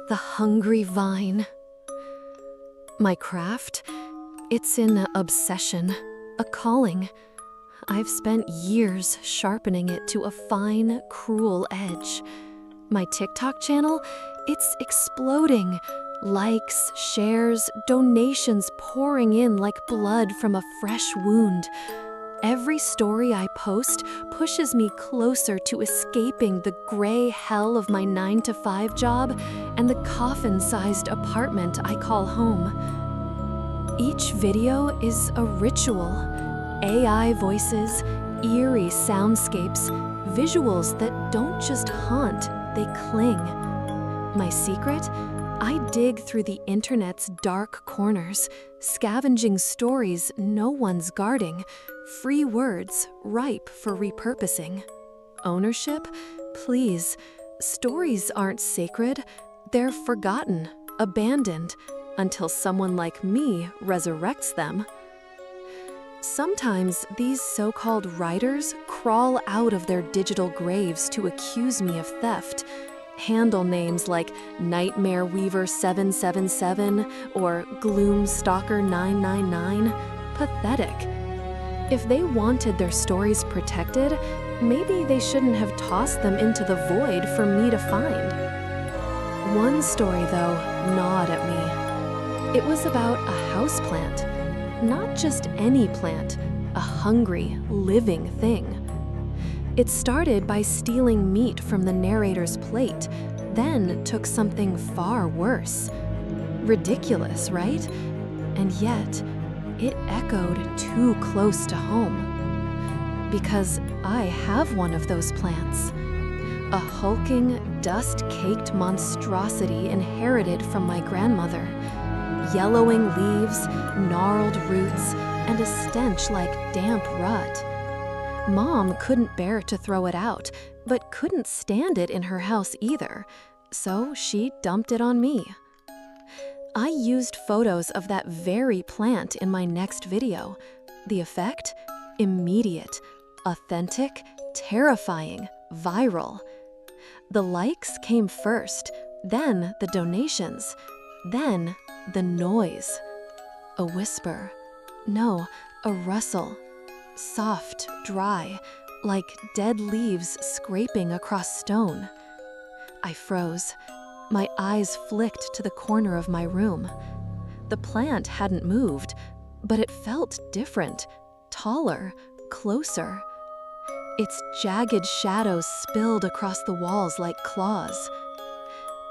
the hungry vine. My craft? It's an obsession, a calling. I've spent years sharpening it to a fine, cruel edge. My TikTok channel? It's exploding. Likes, shares, donations pouring in like blood from a fresh wound. Every story I post pushes me closer to escaping the gray hell of my 9-to-5 job and the coffin-sized apartment I call home. Each video is a ritual. AI voices, eerie soundscapes, visuals that don't just haunt, they cling. My secret? I dig through the internet's dark corners, scavenging stories no one's guarding, free words ripe for repurposing. Ownership? Please. Stories aren't sacred. They're forgotten, abandoned, until someone like me resurrects them. Sometimes these so-called writers crawl out of their digital graves to accuse me of theft. Handle names like Nightmare Weaver 777 or Gloom Stalker 999. Pathetic. If they wanted their stories protected, maybe they shouldn't have tossed them into the void for me to find. One story, though, gnawed at me. It was about a houseplant. Not just any plant, a hungry, living thing. It started by stealing meat from the narrator's plate, then took something far worse. Ridiculous, right? And yet, it echoed too close to home. Because I have one of those plants. A hulking, dust-caked monstrosity inherited from my grandmother. Yellowing leaves, gnarled roots, and a stench like damp rut. Mom couldn't bear to throw it out, but couldn't stand it in her house either, so she dumped it on me. I used photos of that very plant in my next video. The effect? Immediate, authentic, terrifying, viral. The likes came first, then the donations, then the noise. A whisper. No, a rustle. Soft, dry, like dead leaves scraping across stone. I froze. My eyes flicked to the corner of my room. The plant hadn't moved, but it felt different, taller, closer. Its jagged shadows spilled across the walls like claws.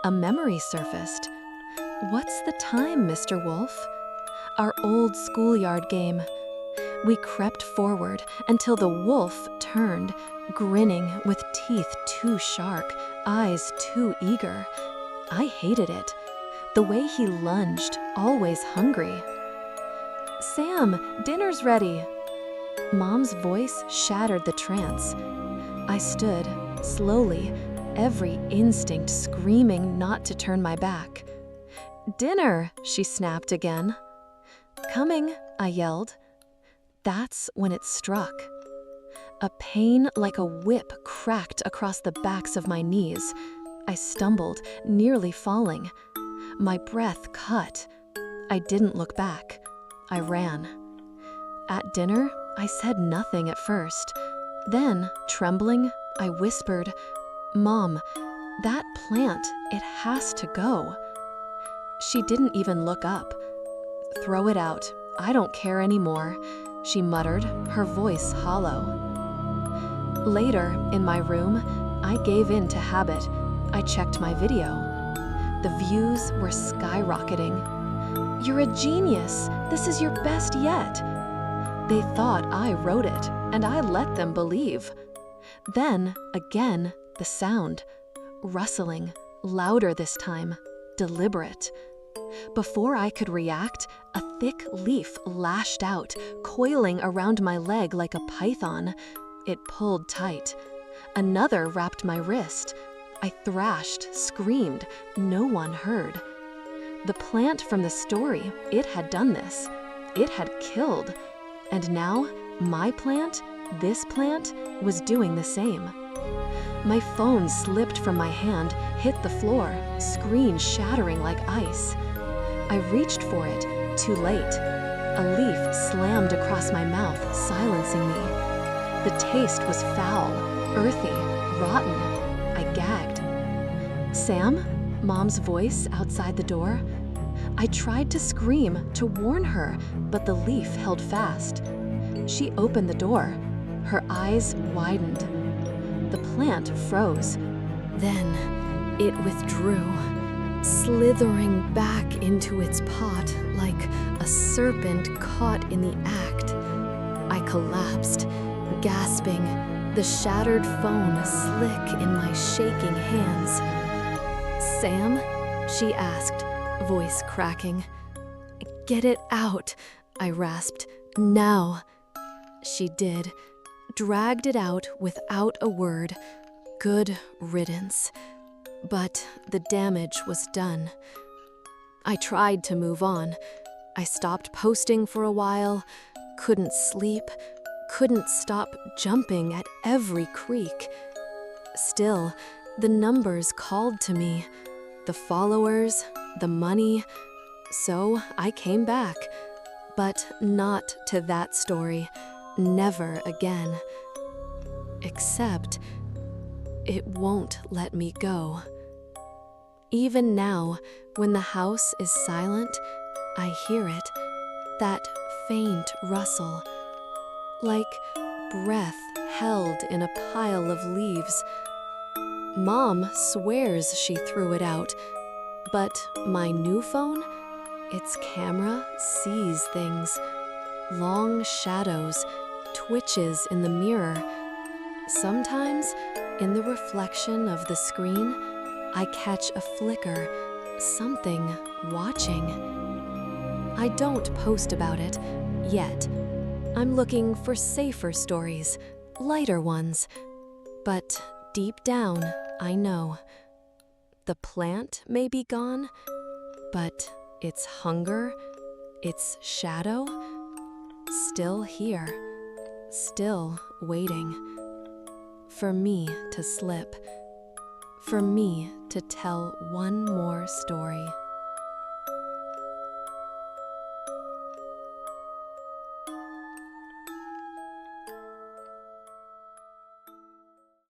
A memory surfaced. What's the time, Mr. Wolf? Our old schoolyard game. We crept forward until the wolf turned, grinning with teeth too sharp, eyes too eager. I hated it. The way he lunged, always hungry. "Sam, dinner's ready." Mom's voice shattered the trance. I stood, slowly, every instinct screaming not to turn my back. "Dinner," she snapped again. "Coming," I yelled. That's when it struck. A pain like a whip cracked across the backs of my knees. I stumbled, nearly falling. My breath cut. I didn't look back. I ran. At dinner, I said nothing at first. Then, trembling, I whispered, "Mom, that plant, it has to go." She didn't even look up. "Throw it out. I don't care anymore," she muttered, her voice hollow. Later, in my room, I gave in to habit. I checked my video. The views were skyrocketing. "You're a genius. This is your best yet." They thought I wrote it, and I let them believe. Then, again, the sound. Rustling, louder this time, deliberate. Before I could react, a thick leaf lashed out, coiling around my leg like a python. It pulled tight. Another wrapped my wrist. I thrashed, screamed. No one heard. The plant from the story, it had done this. It had killed. And now, my plant, this plant, was doing the same. My phone slipped from my hand, hit the floor, screen shattering like ice. I reached for it, too late. A leaf slammed across my mouth, silencing me. The taste was foul, earthy, rotten. I gagged. "Sam?" Mom's voice outside the door. I tried to scream, to warn her, but the leaf held fast. She opened the door. Her eyes widened. The plant froze. Then it withdrew, slithering back into its pot like a serpent caught in the act. I collapsed, gasping, the shattered phone slick in my shaking hands. "Sam?" she asked, voice cracking. "Get it out," I rasped. "Now." She did, dragged it out without a word. Good riddance. But the damage was done. I tried to move on. I stopped posting for a while, couldn't sleep, couldn't stop jumping at every creak. Still, the numbers called to me, the followers, the money. So I came back, but not to that story, never again. Except, it won't let me go. Even now, when the house is silent, I hear it, that faint rustle, like breath held in a pile of leaves. Mom swears she threw it out, but my new phone, its camera sees things, long shadows, twitches in the mirror. Sometimes, in the reflection of the screen, I catch a flicker, something watching. I don't post about it, yet. I'm looking for safer stories, lighter ones. But deep down, I know. The plant may be gone, but its hunger, its shadow, still here, still waiting. For me to slip, for me to tell one more story.